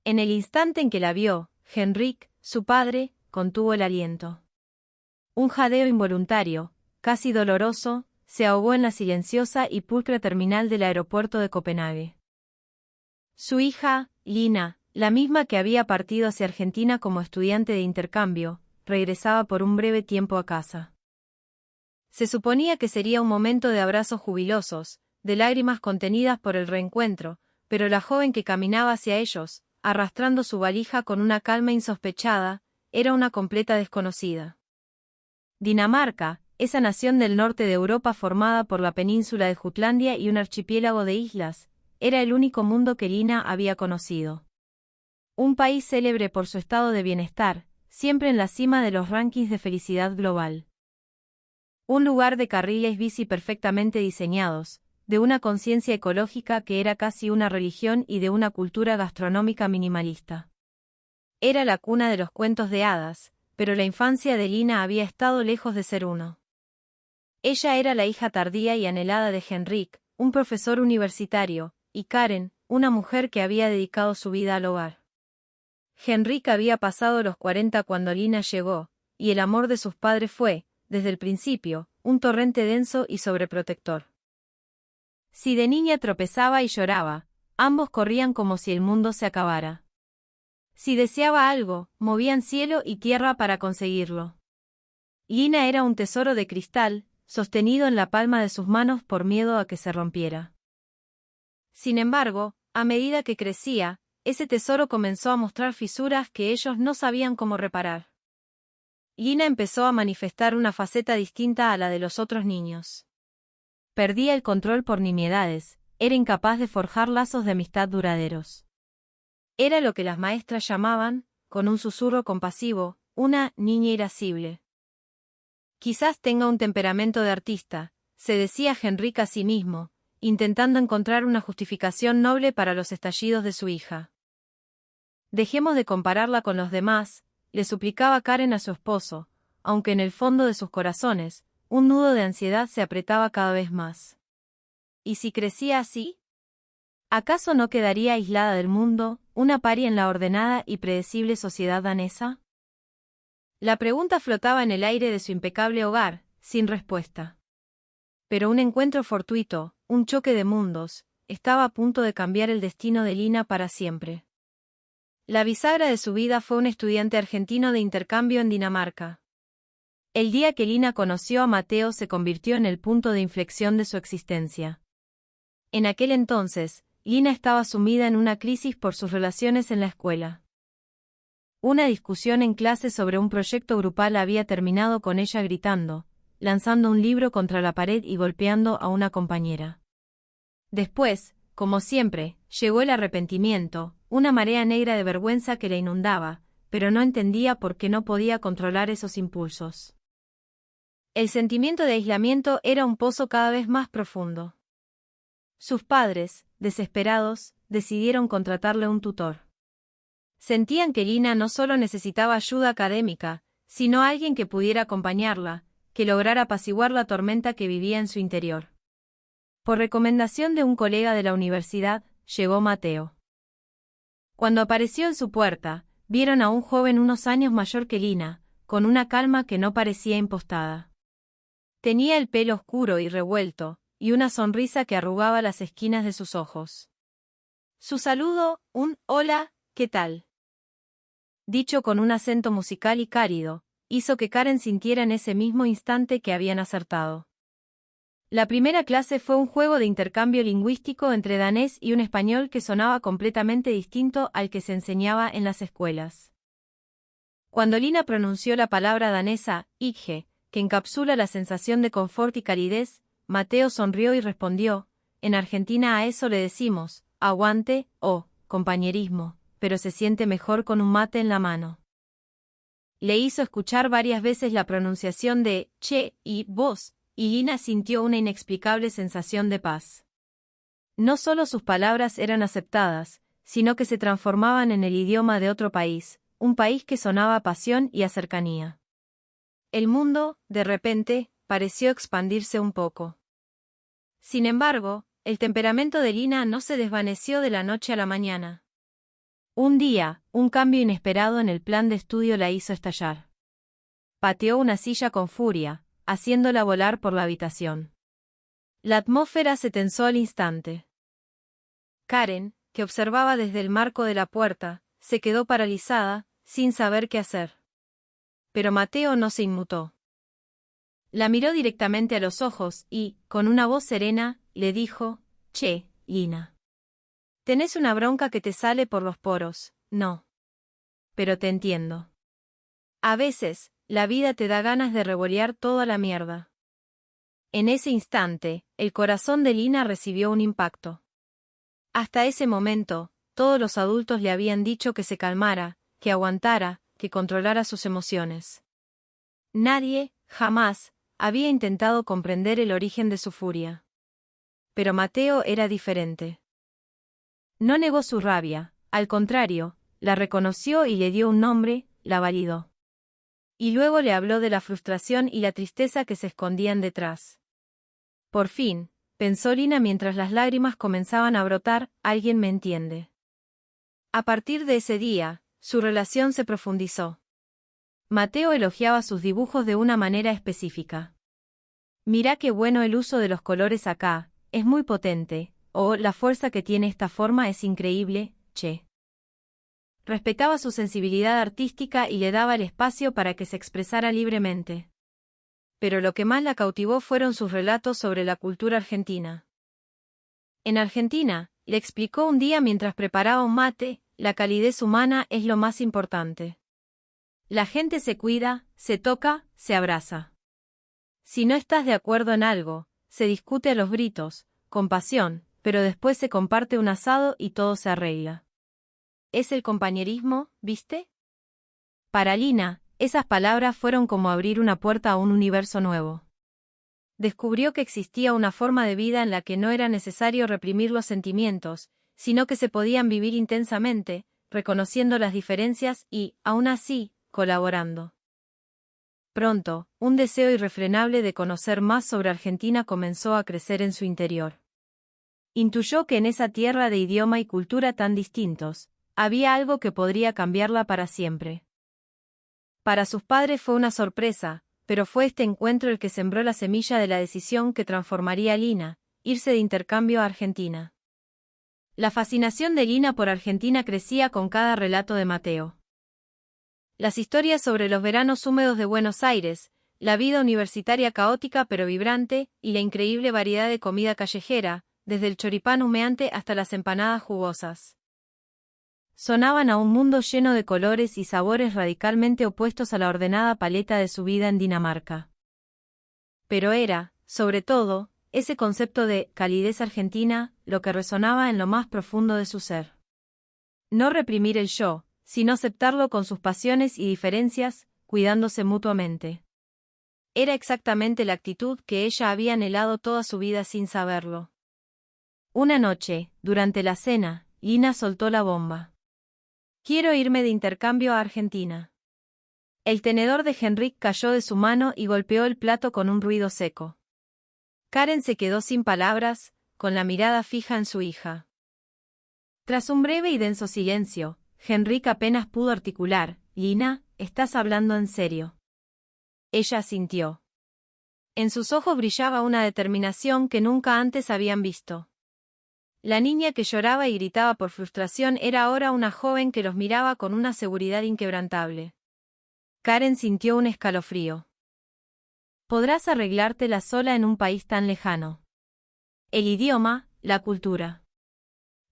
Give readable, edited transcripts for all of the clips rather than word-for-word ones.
En el instante en que la vio, Henrik, su padre, contuvo el aliento. Un jadeo involuntario, casi doloroso, se ahogó en la silenciosa y pulcra terminal del aeropuerto de Copenhague. Su hija, Lina, la misma que había partido hacia Argentina como estudiante de intercambio, regresaba por un breve tiempo a casa. Se suponía que sería un momento de abrazos jubilosos, de lágrimas contenidas por el reencuentro, pero la joven que caminaba hacia ellos, arrastrando su valija con una calma insospechada, era una completa desconocida. Dinamarca, esa nación del norte de Europa formada por la península de Jutlandia y un archipiélago de islas, era el único mundo que Lina había conocido. Un país célebre por su estado de bienestar, siempre en la cima de los rankings de felicidad global. Un lugar de carriles bici perfectamente diseñados, de una conciencia ecológica que era casi una religión y de una cultura gastronómica minimalista. Era la cuna de los cuentos de hadas, pero la infancia de Lina había estado lejos de ser uno. Ella era la hija tardía y anhelada de Henrik, un profesor universitario, y Karen, una mujer que había dedicado su vida al hogar. Henrik había pasado los 40 cuando Lina llegó, y el amor de sus padres fue, desde el principio, un torrente denso y sobreprotector. Si de niña tropezaba y lloraba, ambos corrían como si el mundo se acabara. Si deseaba algo, movían cielo y tierra para conseguirlo. Lina era un tesoro de cristal, sostenido en la palma de sus manos por miedo a que se rompiera. Sin embargo, a medida que crecía, ese tesoro comenzó a mostrar fisuras que ellos no sabían cómo reparar. Lina empezó a manifestar una faceta distinta a la de los otros niños. Perdía el control por nimiedades, era incapaz de forjar lazos de amistad duraderos. Era lo que las maestras llamaban, con un susurro compasivo, una niña irascible. Quizás tenga un temperamento de artista, se decía Henrik a sí mismo, intentando encontrar una justificación noble para los estallidos de su hija. Dejemos de compararla con los demás, le suplicaba Karen a su esposo, aunque en el fondo de sus corazones, un nudo de ansiedad se apretaba cada vez más. ¿Y si crecía así? ¿Acaso no quedaría aislada del mundo, una paria en la ordenada y predecible sociedad danesa? La pregunta flotaba en el aire de su impecable hogar, sin respuesta. Pero un encuentro fortuito, un choque de mundos, estaba a punto de cambiar el destino de Lina para siempre. La bisagra de su vida fue un estudiante argentino de intercambio en Dinamarca. El día que Lina conoció a Mateo se convirtió en el punto de inflexión de su existencia. En aquel entonces, Lina estaba sumida en una crisis por sus relaciones en la escuela. Una discusión en clase sobre un proyecto grupal había terminado con ella gritando, lanzando un libro contra la pared y golpeando a una compañera. Después, como siempre, llegó el arrepentimiento, una marea negra de vergüenza que la inundaba, pero no entendía por qué no podía controlar esos impulsos. El sentimiento de aislamiento era un pozo cada vez más profundo. Sus padres, desesperados, decidieron contratarle un tutor. Sentían que Lina no solo necesitaba ayuda académica, sino alguien que pudiera acompañarla, que lograra apaciguar la tormenta que vivía en su interior. Por recomendación de un colega de la universidad, llegó Mateo. Cuando apareció en su puerta, vieron a un joven unos años mayor que Lina, con una calma que no parecía impostada. Tenía el pelo oscuro y revuelto, y una sonrisa que arrugaba las esquinas de sus ojos. Su saludo, un «Hola, ¿qué tal?», dicho con un acento musical y cálido, hizo que Karen sintiera en ese mismo instante que habían acertado. La primera clase fue un juego de intercambio lingüístico entre danés y un español que sonaba completamente distinto al que se enseñaba en las escuelas. Cuando Lina pronunció la palabra danesa, «hygge», que encapsula la sensación de confort y calidez, Mateo sonrió y respondió, en Argentina a eso le decimos, aguante, o compañerismo, pero se siente mejor con un mate en la mano. Le hizo escuchar varias veces la pronunciación de che y vos, y Lina sintió una inexplicable sensación de paz. No solo sus palabras eran aceptadas, sino que se transformaban en el idioma de otro país, un país que sonaba a pasión y a cercanía. El mundo, de repente, pareció expandirse un poco. Sin embargo, el temperamento de Lina no se desvaneció de la noche a la mañana. Un día, un cambio inesperado en el plan de estudio la hizo estallar. Pateó una silla con furia, haciéndola volar por la habitación. La atmósfera se tensó al instante. Karen, que observaba desde el marco de la puerta, se quedó paralizada, sin saber qué hacer. Pero Mateo no se inmutó. La miró directamente a los ojos y, con una voz serena, le dijo: «Che, Lina. Tenés una bronca que te sale por los poros, ¿no? Pero te entiendo. A veces, la vida te da ganas de revolear toda la mierda». En ese instante, el corazón de Lina recibió un impacto. Hasta ese momento, todos los adultos le habían dicho que se calmara, que aguantara, que controlara sus emociones. Nadie, jamás, había intentado comprender el origen de su furia. Pero Mateo era diferente. No negó su rabia, al contrario, la reconoció y le dio un nombre, la validó. Y luego le habló de la frustración y la tristeza que se escondían detrás. Por fin, pensó Lina mientras las lágrimas comenzaban a brotar, alguien me entiende. A partir de ese día, su relación se profundizó. Mateo elogiaba sus dibujos de una manera específica. «Mirá qué bueno el uso de los colores acá, es muy potente», o «la fuerza que tiene esta forma es increíble, che». Respetaba su sensibilidad artística y le daba el espacio para que se expresara libremente. Pero lo que más la cautivó fueron sus relatos sobre la cultura argentina. En Argentina, le explicó un día mientras preparaba un mate, la calidez humana es lo más importante. La gente se cuida, se toca, se abraza. Si no estás de acuerdo en algo, se discute a los gritos, con pasión, pero después se comparte un asado y todo se arregla. Es el compañerismo, ¿viste? Para Lina, esas palabras fueron como abrir una puerta a un universo nuevo. Descubrió que existía una forma de vida en la que no era necesario reprimir los sentimientos, sino que se podían vivir intensamente, reconociendo las diferencias y, aún así, colaborando. Pronto, un deseo irrefrenable de conocer más sobre Argentina comenzó a crecer en su interior. Intuyó que en esa tierra de idioma y cultura tan distintos, había algo que podría cambiarla para siempre. Para sus padres fue una sorpresa, pero fue este encuentro el que sembró la semilla de la decisión que transformaría a Lina, irse de intercambio a Argentina. La fascinación de Lina por Argentina crecía con cada relato de Mateo. Las historias sobre los veranos húmedos de Buenos Aires, la vida universitaria caótica pero vibrante, y la increíble variedad de comida callejera, desde el choripán humeante hasta las empanadas jugosas. Sonaban a un mundo lleno de colores y sabores radicalmente opuestos a la ordenada paleta de su vida en Dinamarca. Pero era, sobre todo, ese concepto de calidez argentina, lo que resonaba en lo más profundo de su ser. No reprimir el yo, sino aceptarlo con sus pasiones y diferencias, cuidándose mutuamente. Era exactamente la actitud que ella había anhelado toda su vida sin saberlo. Una noche, durante la cena, Lina soltó la bomba. «Quiero irme de intercambio a Argentina». El tenedor de Henrik cayó de su mano y golpeó el plato con un ruido seco. Karen se quedó sin palabras, con la mirada fija en su hija. Tras un breve y denso silencio, Henrik apenas pudo articular: «Lina, ¿estás hablando en serio?». Ella asintió. En sus ojos brillaba una determinación que nunca antes habían visto. La niña que lloraba y gritaba por frustración era ahora una joven que los miraba con una seguridad inquebrantable. Karen sintió un escalofrío. «Podrás arreglártela sola en un país tan lejano. El idioma, la cultura.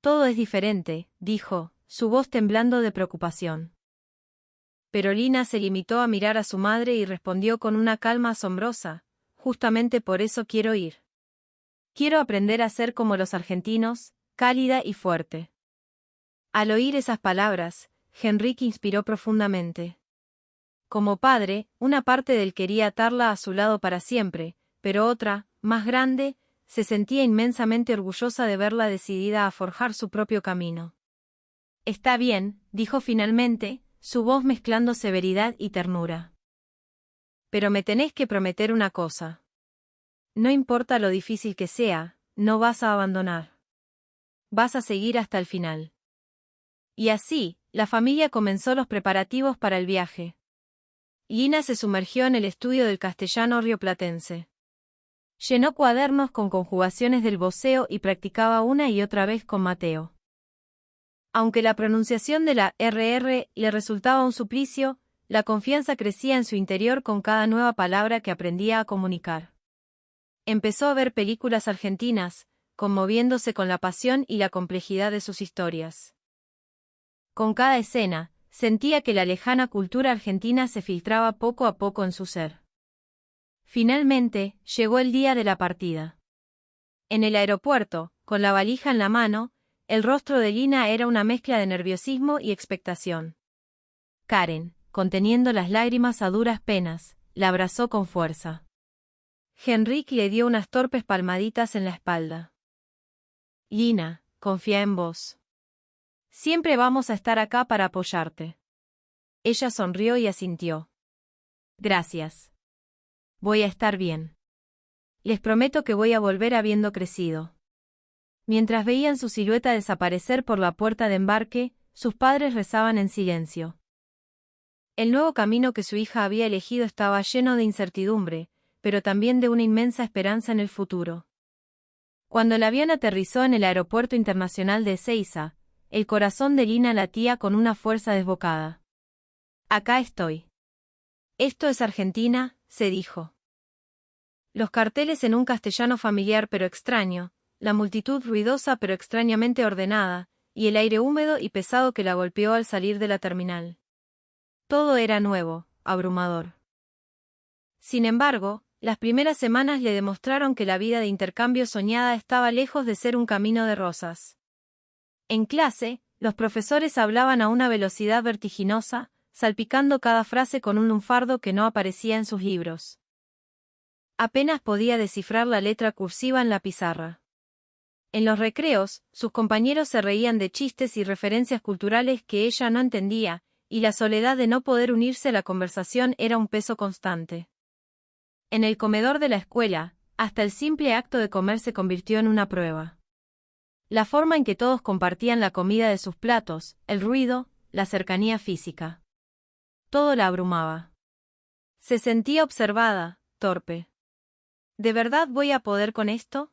Todo es diferente», dijo, su voz temblando de preocupación. Pero Lina se limitó a mirar a su madre y respondió con una calma asombrosa: «Justamente por eso quiero ir. Quiero aprender a ser como los argentinos, cálida y fuerte». Al oír esas palabras, Henrik inspiró profundamente. Como padre, una parte de él quería atarla a su lado para siempre, pero otra, más grande, se sentía inmensamente orgullosa de verla decidida a forjar su propio camino. «Está bien», dijo finalmente, su voz mezclando severidad y ternura. «Pero me tenés que prometer una cosa. No importa lo difícil que sea, no vas a abandonar. Vas a seguir hasta el final». Y así, la familia comenzó los preparativos para el viaje. Lina se sumergió en el estudio del castellano rioplatense. Llenó cuadernos con conjugaciones del voceo y practicaba una y otra vez con Mateo. Aunque la pronunciación de la RR le resultaba un suplicio, la confianza crecía en su interior con cada nueva palabra que aprendía a comunicar. Empezó a ver películas argentinas, conmoviéndose con la pasión y la complejidad de sus historias. Con cada escena, sentía que la lejana cultura argentina se filtraba poco a poco en su ser. Finalmente, llegó el día de la partida. En el aeropuerto, con la valija en la mano, el rostro de Lina era una mezcla de nerviosismo y expectación. Karen, conteniendo las lágrimas a duras penas, la abrazó con fuerza. Henrik le dio unas torpes palmaditas en la espalda. Lina, confía en vos. Siempre vamos a estar acá para apoyarte. Ella sonrió y asintió. Gracias. Voy a estar bien. Les prometo que voy a volver habiendo crecido. Mientras veían su silueta desaparecer por la puerta de embarque, sus padres rezaban en silencio. El nuevo camino que su hija había elegido estaba lleno de incertidumbre, pero también de una inmensa esperanza en el futuro. Cuando el avión aterrizó en el Aeropuerto Internacional de Ezeiza, el corazón de Lina latía con una fuerza desbocada. Acá estoy. Esto es Argentina, se dijo. Los carteles en un castellano familiar pero extraño, la multitud ruidosa pero extrañamente ordenada, y el aire húmedo y pesado que la golpeó al salir de la terminal. Todo era nuevo, abrumador. Sin embargo, las primeras semanas le demostraron que la vida de intercambio soñada estaba lejos de ser un camino de rosas. En clase, los profesores hablaban a una velocidad vertiginosa, salpicando cada frase con un lunfardo que no aparecía en sus libros. Apenas podía descifrar la letra cursiva en la pizarra. En los recreos, sus compañeros se reían de chistes y referencias culturales que ella no entendía, y la soledad de no poder unirse a la conversación era un peso constante. En el comedor de la escuela, hasta el simple acto de comer se convirtió en una prueba. La forma en que todos compartían la comida de sus platos, el ruido, la cercanía física. Todo la abrumaba. Se sentía observada, torpe. ¿De verdad voy a poder con esto?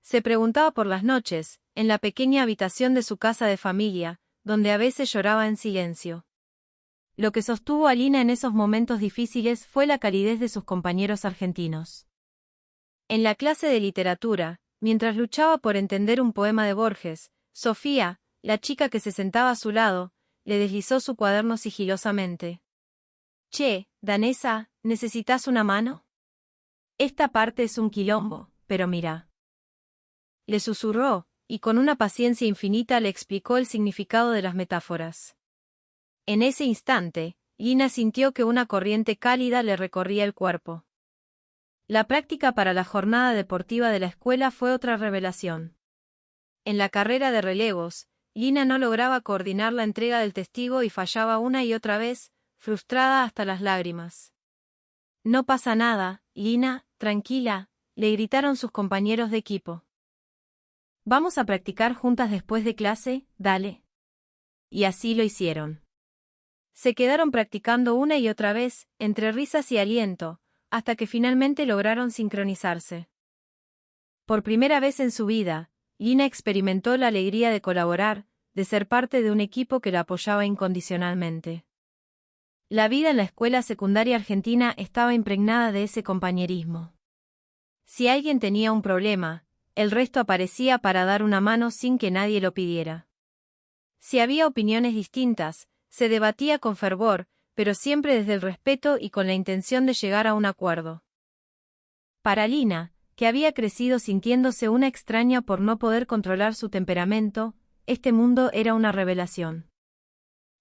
Se preguntaba por las noches, en la pequeña habitación de su casa de familia, donde a veces lloraba en silencio. Lo que sostuvo a Lina en esos momentos difíciles fue la calidez de sus compañeros argentinos. En la clase de literatura, mientras luchaba por entender un poema de Borges, Sofía, la chica que se sentaba a su lado, le deslizó su cuaderno sigilosamente. Che, Danesa, ¿necesitas una mano? Esta parte es un quilombo, pero mira. Le susurró, y con una paciencia infinita le explicó el significado de las metáforas. En ese instante, Lina sintió que una corriente cálida le recorría el cuerpo. La práctica para la jornada deportiva de la escuela fue otra revelación. En la carrera de relevos, Lina no lograba coordinar la entrega del testigo y fallaba una y otra vez, frustrada hasta las lágrimas. No pasa nada, Lina, tranquila, le gritaron sus compañeros de equipo. Vamos a practicar juntas después de clase, dale. Y así lo hicieron. Se quedaron practicando una y otra vez, entre risas y aliento, hasta que finalmente lograron sincronizarse. Por primera vez en su vida, Lina experimentó la alegría de colaborar, de ser parte de un equipo que la apoyaba incondicionalmente. La vida en la escuela secundaria argentina estaba impregnada de ese compañerismo. Si alguien tenía un problema, el resto aparecía para dar una mano sin que nadie lo pidiera. Si había opiniones distintas, se debatía con fervor, pero siempre desde el respeto y con la intención de llegar a un acuerdo. Para Lina, que había crecido sintiéndose una extraña por no poder controlar su temperamento, este mundo era una revelación.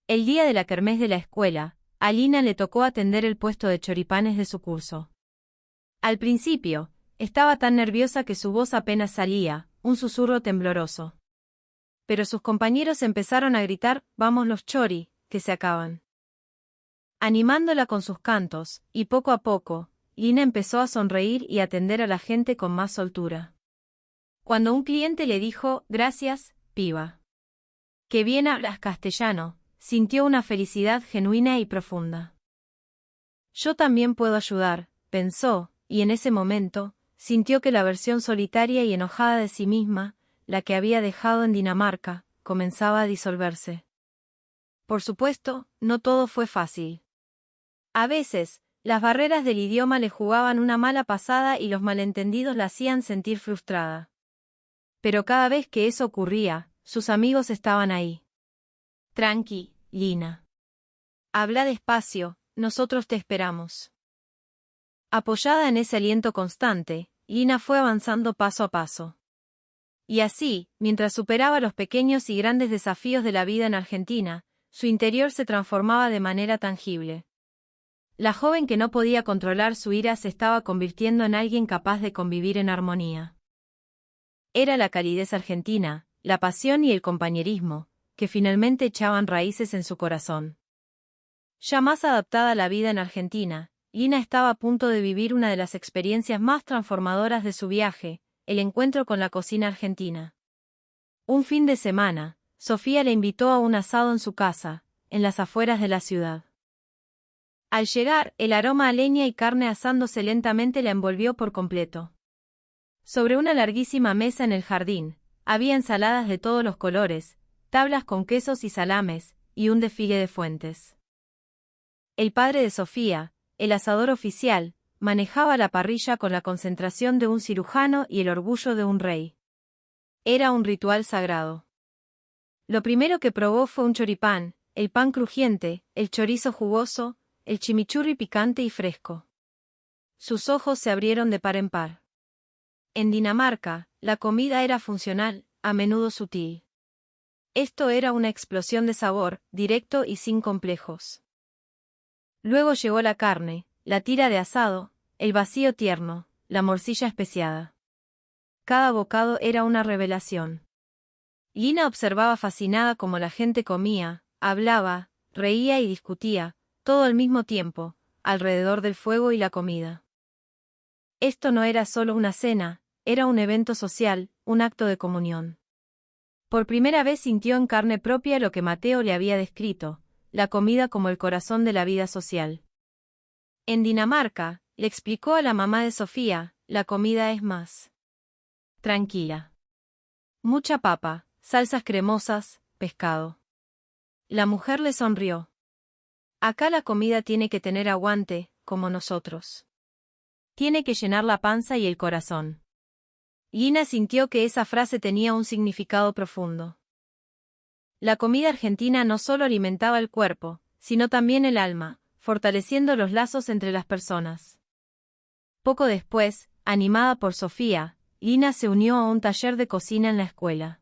El día de la kermés de la escuela, a Lina le tocó atender el puesto de choripanes de su curso. Al principio, estaba tan nerviosa que su voz apenas salía, un susurro tembloroso. Pero sus compañeros empezaron a gritar, «¡Vamos los chori!», que se acaban. Animándola con sus cantos, y poco a poco, Lina empezó a sonreír y atender a la gente con más soltura. Cuando un cliente le dijo, «Gracias, piba», «Qué bien hablas castellano», sintió una felicidad genuina y profunda. «Yo también puedo ayudar», pensó, y en ese momento, sintió que la versión solitaria y enojada de sí misma, la que había dejado en Dinamarca, comenzaba a disolverse. Por supuesto, no todo fue fácil. A veces, las barreras del idioma le jugaban una mala pasada y los malentendidos la hacían sentir frustrada. Pero cada vez que eso ocurría, sus amigos estaban ahí. «Tranqui, Lina. Habla despacio, nosotros te esperamos». Apoyada en ese aliento constante, Lina fue avanzando paso a paso. Y así, mientras superaba los pequeños y grandes desafíos de la vida en Argentina, su interior se transformaba de manera tangible. La joven que no podía controlar su ira se estaba convirtiendo en alguien capaz de convivir en armonía. Era la calidez argentina, la pasión y el compañerismo, que finalmente echaban raíces en su corazón. Ya más adaptada a la vida en Argentina, Lina estaba a punto de vivir una de las experiencias más transformadoras de su viaje, el encuentro con la cocina argentina. Un fin de semana, Sofía le invitó a un asado en su casa, en las afueras de la ciudad. Al llegar, el aroma a leña y carne asándose lentamente la envolvió por completo. Sobre una larguísima mesa en el jardín, había ensaladas de todos los colores, tablas con quesos y salames, y un desfile de fuentes. El padre de Sofía, el asador oficial, manejaba la parrilla con la concentración de un cirujano y el orgullo de un rey. Era un ritual sagrado. Lo primero que probó fue un choripán, el pan crujiente, el chorizo jugoso, el chimichurri picante y fresco. Sus ojos se abrieron de par en par. En Dinamarca, la comida era funcional, a menudo sutil. Esto era una explosión de sabor, directo y sin complejos. Luego llegó la carne, la tira de asado, el vacío tierno, la morcilla especiada. Cada bocado era una revelación. Lina observaba fascinada cómo la gente comía, hablaba, reía y discutía, todo al mismo tiempo, alrededor del fuego y la comida. Esto no era solo una cena, era un evento social, un acto de comunión. Por primera vez sintió en carne propia lo que Mateo le había descrito, la comida como el corazón de la vida social. En Dinamarca, le explicó a la mamá de Sofía, la comida es más tranquila. Mucha papa, salsas cremosas, pescado. La mujer le sonrió. Acá la comida tiene que tener aguante, como nosotros. Tiene que llenar la panza y el corazón. Lina sintió que esa frase tenía un significado profundo. La comida argentina no solo alimentaba el cuerpo, sino también el alma, fortaleciendo los lazos entre las personas. Poco después, animada por Sofía, Lina se unió a un taller de cocina en la escuela.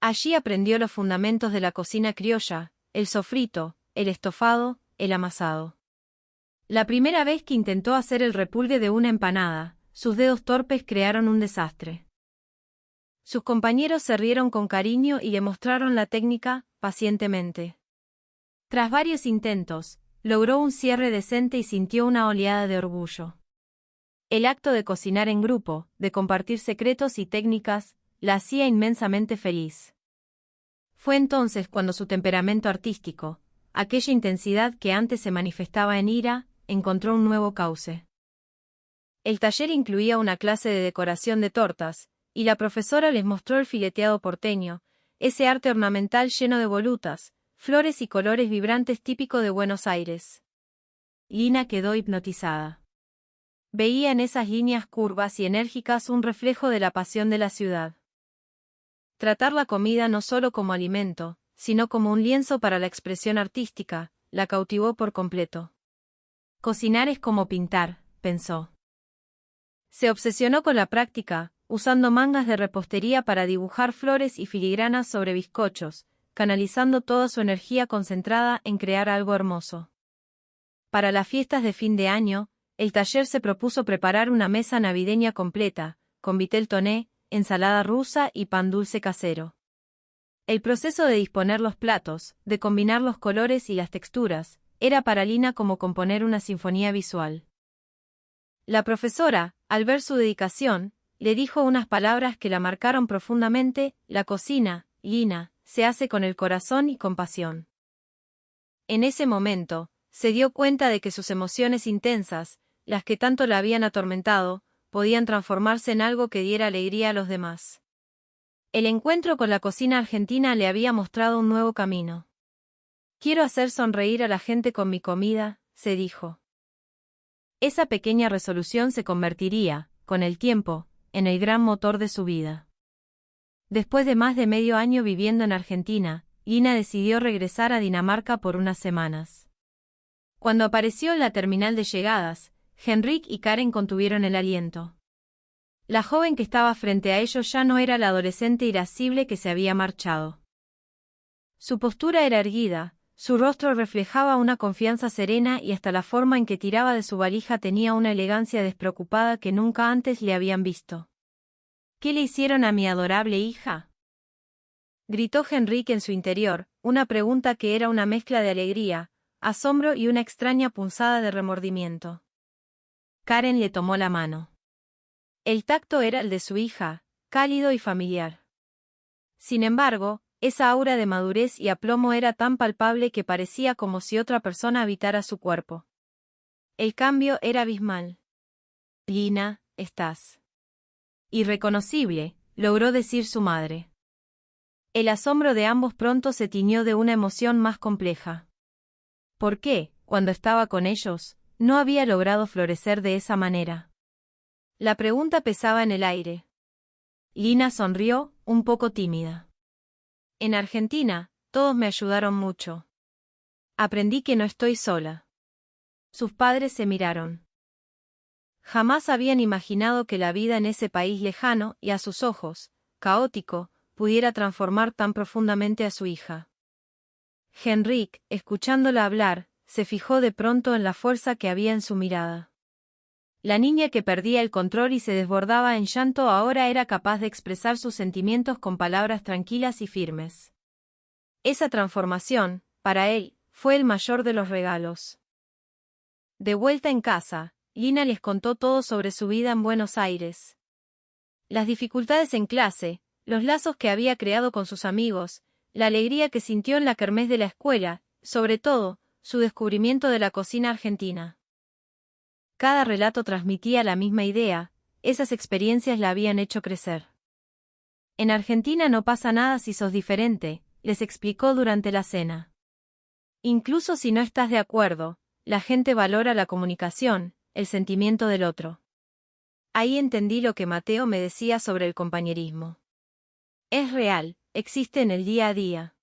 Allí aprendió los fundamentos de la cocina criolla, el sofrito, el estofado, el amasado. La primera vez que intentó hacer el repulgue de una empanada, sus dedos torpes crearon un desastre. Sus compañeros se rieron con cariño y le mostraron la técnica, pacientemente. Tras varios intentos, logró un cierre decente y sintió una oleada de orgullo. El acto de cocinar en grupo, de compartir secretos y técnicas, la hacía inmensamente feliz. Fue entonces cuando su temperamento artístico, aquella intensidad que antes se manifestaba en ira, encontró un nuevo cauce. El taller incluía una clase de decoración de tortas, y la profesora les mostró el fileteado porteño, ese arte ornamental lleno de volutas, flores y colores vibrantes típico de Buenos Aires. Lina quedó hipnotizada. Veía en esas líneas curvas y enérgicas un reflejo de la pasión de la ciudad. Tratar la comida no solo como alimento, sino como un lienzo para la expresión artística, la cautivó por completo. Cocinar es como pintar, pensó. Se obsesionó con la práctica, usando mangas de repostería para dibujar flores y filigranas sobre bizcochos, canalizando toda su energía concentrada en crear algo hermoso. Para las fiestas de fin de año, el taller se propuso preparar una mesa navideña completa, con vitel toné, ensalada rusa y pan dulce casero. El proceso de disponer los platos, de combinar los colores y las texturas, era para Lina como componer una sinfonía visual. La profesora, al ver su dedicación, le dijo unas palabras que la marcaron profundamente: la cocina, Lina, se hace con el corazón y con pasión. En ese momento, se dio cuenta de que sus emociones intensas, las que tanto la habían atormentado, podían transformarse en algo que diera alegría a los demás. El encuentro con la cocina argentina le había mostrado un nuevo camino. Quiero hacer sonreír a la gente con mi comida, se dijo. Esa pequeña resolución se convertiría, con el tiempo, en el gran motor de su vida. Después de más de medio año viviendo en Argentina, Lina decidió regresar a Dinamarca por unas semanas. Cuando apareció en la terminal de llegadas, Henrik y Karen contuvieron el aliento. La joven que estaba frente a ellos ya no era la adolescente irascible que se había marchado. Su postura era erguida, su rostro reflejaba una confianza serena y hasta la forma en que tiraba de su valija tenía una elegancia despreocupada que nunca antes le habían visto. ¿Qué le hicieron a mi adorable hija?, gritó Henrik en su interior, una pregunta que era una mezcla de alegría, asombro y una extraña punzada de remordimiento. Karen le tomó la mano. El tacto era el de su hija, cálido y familiar. Sin embargo, esa aura de madurez y aplomo era tan palpable que parecía como si otra persona habitara su cuerpo. El cambio era abismal. Lina, estás irreconocible, logró decir su madre. El asombro de ambos pronto se tiñó de una emoción más compleja. ¿Por qué, cuando estaba con ellos, no había logrado florecer de esa manera? La pregunta pesaba en el aire. Lina sonrió, un poco tímida. En Argentina, todos me ayudaron mucho. Aprendí que no estoy sola. Sus padres se miraron. Jamás habían imaginado que la vida en ese país lejano y a sus ojos, caótico, pudiera transformar tan profundamente a su hija. Henrik, escuchándola hablar, se fijó de pronto en la fuerza que había en su mirada. La niña que perdía el control y se desbordaba en llanto ahora era capaz de expresar sus sentimientos con palabras tranquilas y firmes. Esa transformación, para él, fue el mayor de los regalos. De vuelta en casa, Lina les contó todo sobre su vida en Buenos Aires. Las dificultades en clase, los lazos que había creado con sus amigos, la alegría que sintió en la kermés de la escuela, sobre todo, su descubrimiento de la cocina argentina. Cada relato transmitía la misma idea, esas experiencias la habían hecho crecer. En Argentina no pasa nada si sos diferente, les explicó durante la cena. Incluso si no estás de acuerdo, la gente valora la comunicación, el sentimiento del otro. Ahí entendí lo que Mateo me decía sobre el compañerismo. Es real, existe en el día a día.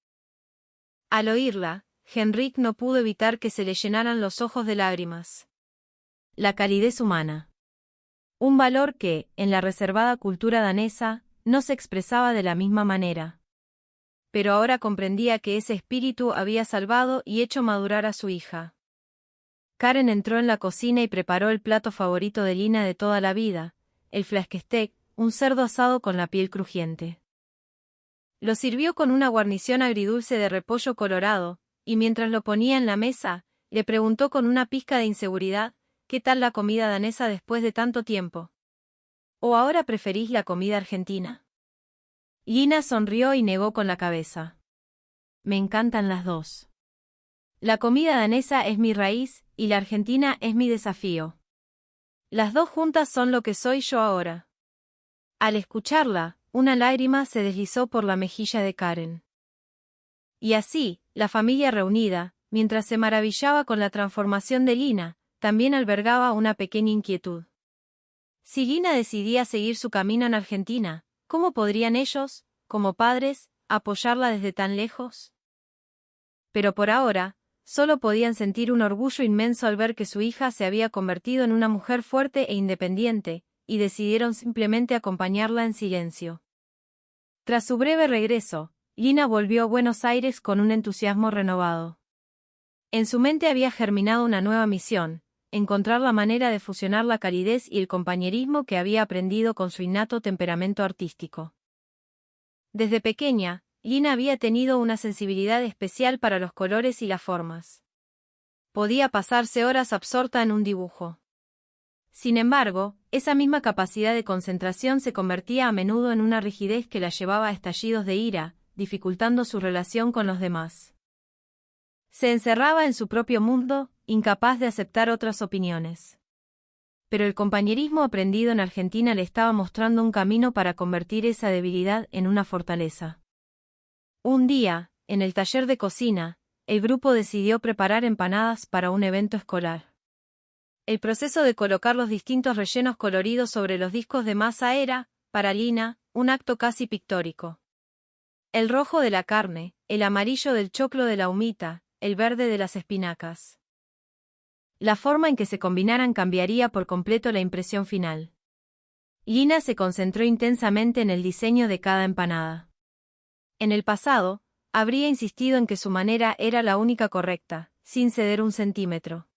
Al oírla, Henrik no pudo evitar que se le llenaran los ojos de lágrimas. La calidez humana. Un valor que, en la reservada cultura danesa, no se expresaba de la misma manera. Pero ahora comprendía que ese espíritu había salvado y hecho madurar a su hija. Karen entró en la cocina y preparó el plato favorito de Lina de toda la vida, el fläskesteak, un cerdo asado con la piel crujiente. Lo sirvió con una guarnición agridulce de repollo colorado, y mientras lo ponía en la mesa, le preguntó con una pizca de inseguridad, ¿qué tal la comida danesa después de tanto tiempo? ¿O ahora preferís la comida argentina? Lina sonrió y negó con la cabeza. Me encantan las dos. La comida danesa es mi raíz, y la argentina es mi desafío. Las dos juntas son lo que soy yo ahora. Al escucharla, una lágrima se deslizó por la mejilla de Karen. Y así, la familia reunida, mientras se maravillaba con la transformación de Lina, también albergaba una pequeña inquietud. Si Lina decidía seguir su camino en Argentina, ¿cómo podrían ellos, como padres, apoyarla desde tan lejos? Pero por ahora, solo podían sentir un orgullo inmenso al ver que su hija se había convertido en una mujer fuerte e independiente, y decidieron simplemente acompañarla en silencio. Tras su breve regreso, Lina volvió a Buenos Aires con un entusiasmo renovado. En su mente había germinado una nueva misión, encontrar la manera de fusionar la calidez y el compañerismo que había aprendido con su innato temperamento artístico. Desde pequeña, Lina había tenido una sensibilidad especial para los colores y las formas. Podía pasarse horas absorta en un dibujo. Sin embargo, esa misma capacidad de concentración se convertía a menudo en una rigidez que la llevaba a estallidos de ira, dificultando su relación con los demás. Se encerraba en su propio mundo, incapaz de aceptar otras opiniones. Pero el compañerismo aprendido en Argentina le estaba mostrando un camino para convertir esa debilidad en una fortaleza. Un día, en el taller de cocina, el grupo decidió preparar empanadas para un evento escolar. El proceso de colocar los distintos rellenos coloridos sobre los discos de masa era, para Lina, un acto casi pictórico. El rojo de la carne, el amarillo del choclo de la humita, el verde de las espinacas. La forma en que se combinaran cambiaría por completo la impresión final. Lina se concentró intensamente en el diseño de cada empanada. En el pasado, habría insistido en que su manera era la única correcta, sin ceder un centímetro.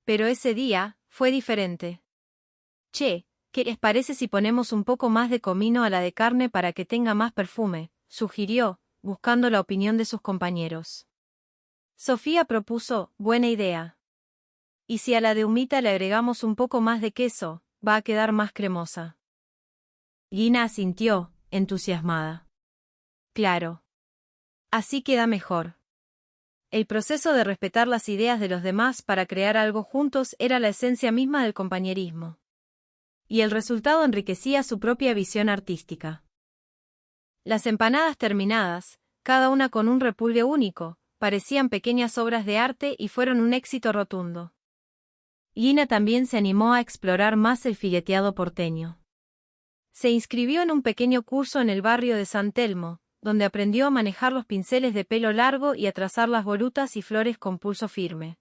Pero ese día, fue diferente. Che, ¿qué les parece si ponemos un poco más de comino a la de carne para que tenga más perfume?, sugirió, buscando la opinión de sus compañeros. Sofía propuso, buena idea. Y si a la de humita le agregamos un poco más de queso, va a quedar más cremosa. Lina asintió, entusiasmada. Claro. Así queda mejor. El proceso de respetar las ideas de los demás para crear algo juntos era la esencia misma del compañerismo. Y el resultado enriquecía su propia visión artística. Las empanadas terminadas, cada una con un repulgue único, parecían pequeñas obras de arte y fueron un éxito rotundo. Lina también se animó a explorar más el fileteado porteño. Se inscribió en un pequeño curso en el barrio de San Telmo, donde aprendió a manejar los pinceles de pelo largo y a trazar las volutas y flores con pulso firme.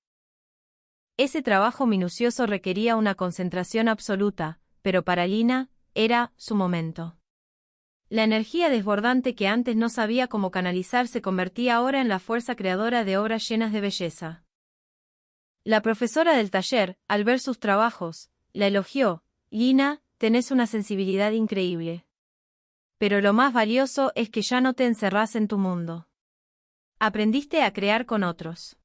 Ese trabajo minucioso requería una concentración absoluta, pero para Lina, era su momento. La energía desbordante que antes no sabía cómo canalizar se convertía ahora en la fuerza creadora de obras llenas de belleza. La profesora del taller, al ver sus trabajos, la elogió: Lina, tenés una sensibilidad increíble. Pero lo más valioso es que ya no te encerrás en tu mundo. Aprendiste a crear con otros.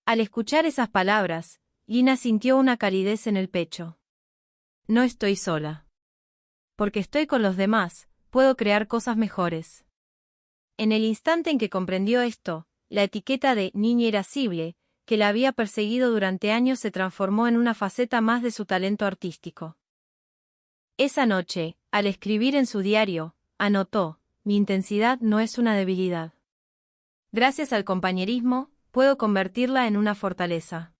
Al escuchar esas palabras, Lina sintió una calidez en el pecho. No estoy sola. Porque estoy con los demás, puedo crear cosas mejores. En el instante en que comprendió esto, la etiqueta de niña irascible, que la había perseguido durante años, se transformó en una faceta más de su talento artístico. Esa noche, al escribir en su diario, anotó: mi intensidad no es una debilidad. Gracias al compañerismo, puedo convertirla en una fortaleza.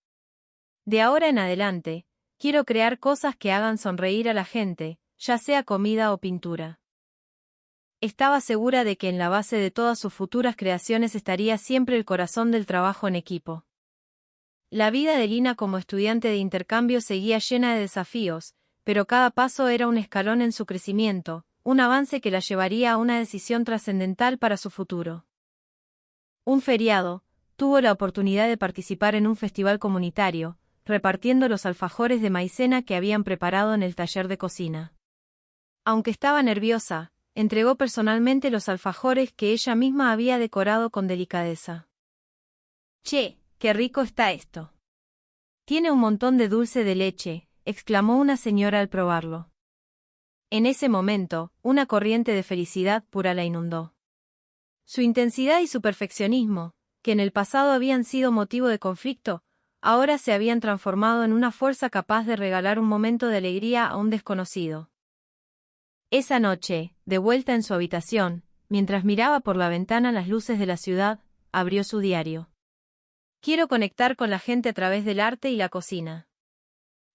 De ahora en adelante, quiero crear cosas que hagan sonreír a la gente, ya sea comida o pintura. Estaba segura de que en la base de todas sus futuras creaciones estaría siempre el corazón del trabajo en equipo. La vida de Lina como estudiante de intercambio seguía llena de desafíos, pero cada paso era un escalón en su crecimiento, un avance que la llevaría a una decisión trascendental para su futuro. Un feriado, tuvo la oportunidad de participar en un festival comunitario, repartiendo los alfajores de maicena que habían preparado en el taller de cocina. Aunque estaba nerviosa, entregó personalmente los alfajores que ella misma había decorado con delicadeza. «Che, qué rico está esto. Tiene un montón de dulce de leche», exclamó una señora al probarlo. En ese momento, una corriente de felicidad pura la inundó. Su intensidad y su perfeccionismo, que en el pasado habían sido motivo de conflicto, ahora se habían transformado en una fuerza capaz de regalar un momento de alegría a un desconocido. Esa noche, de vuelta en su habitación, mientras miraba por la ventana las luces de la ciudad, abrió su diario. Quiero conectar con la gente a través del arte y la cocina.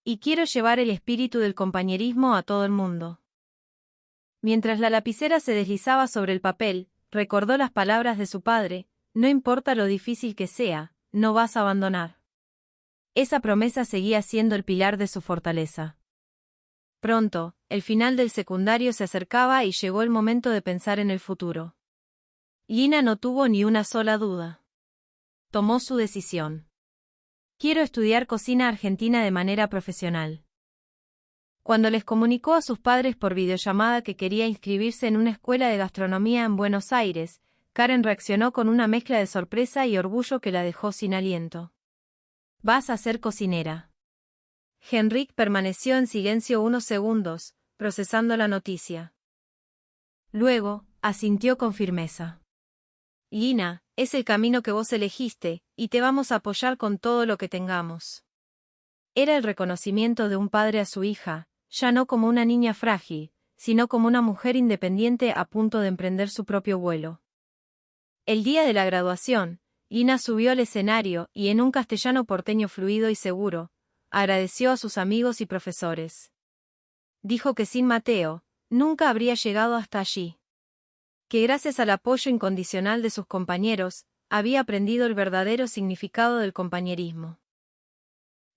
Y quiero llevar el espíritu del compañerismo a todo el mundo. Mientras la lapicera se deslizaba sobre el papel, recordó las palabras de su padre: no importa lo difícil que sea, no vas a abandonar. Esa promesa seguía siendo el pilar de su fortaleza. Pronto, el final del secundario se acercaba y llegó el momento de pensar en el futuro. Lina no tuvo ni una sola duda. Tomó su decisión. Quiero estudiar cocina argentina de manera profesional. Cuando les comunicó a sus padres por videollamada que quería inscribirse en una escuela de gastronomía en Buenos Aires, Karen reaccionó con una mezcla de sorpresa y orgullo que la dejó sin aliento. «Vas a ser cocinera». Henrik permaneció en silencio unos segundos, procesando la noticia. Luego, asintió con firmeza. Lina, es el camino que vos elegiste, y te vamos a apoyar con todo lo que tengamos. Era el reconocimiento de un padre a su hija, ya no como una niña frágil, sino como una mujer independiente a punto de emprender su propio vuelo. El día de la graduación, Lina subió al escenario y en un castellano porteño fluido y seguro, agradeció a sus amigos y profesores. Dijo que sin Mateo, nunca habría llegado hasta allí. Que gracias al apoyo incondicional de sus compañeros, había aprendido el verdadero significado del compañerismo.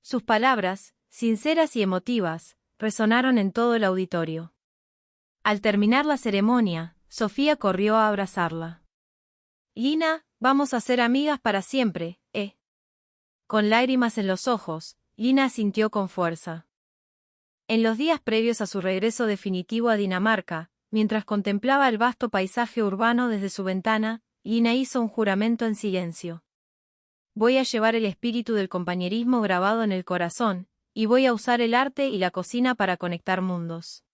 Sus palabras, sinceras y emotivas, resonaron en todo el auditorio. Al terminar la ceremonia, Sofía corrió a abrazarla. Lina, vamos a ser amigas para siempre, ¿eh? Con lágrimas en los ojos, Lina asintió con fuerza. En los días previos a su regreso definitivo a Dinamarca, mientras contemplaba el vasto paisaje urbano desde su ventana, Lina hizo un juramento en silencio. Voy a llevar el espíritu del compañerismo grabado en el corazón, y voy a usar el arte y la cocina para conectar mundos.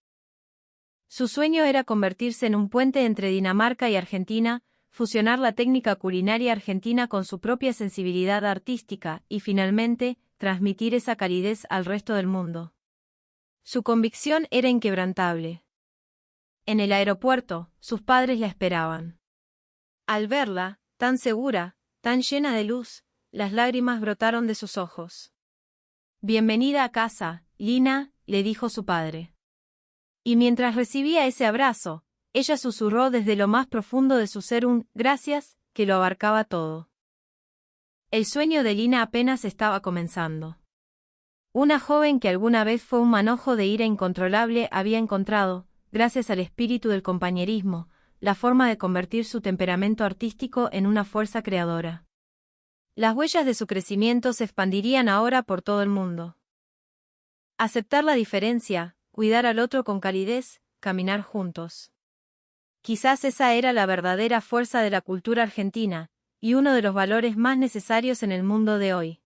Su sueño era convertirse en un puente entre Dinamarca y Argentina, fusionar la técnica culinaria argentina con su propia sensibilidad artística y, finalmente, transmitir esa calidez al resto del mundo. Su convicción era inquebrantable. En el aeropuerto, sus padres la esperaban. Al verla, tan segura, tan llena de luz, las lágrimas brotaron de sus ojos. «Bienvenida a casa, Lina», le dijo su padre. Y mientras recibía ese abrazo, ella susurró desde lo más profundo de su ser un «gracias», que lo abarcaba todo. El sueño de Lina apenas estaba comenzando. Una joven que alguna vez fue un manojo de ira incontrolable había encontrado, gracias al espíritu del compañerismo, la forma de convertir su temperamento artístico en una fuerza creadora. Las huellas de su crecimiento se expandirían ahora por todo el mundo. Aceptar la diferencia, cuidar al otro con calidez, caminar juntos. Quizás esa era la verdadera fuerza de la cultura argentina, y uno de los valores más necesarios en el mundo de hoy.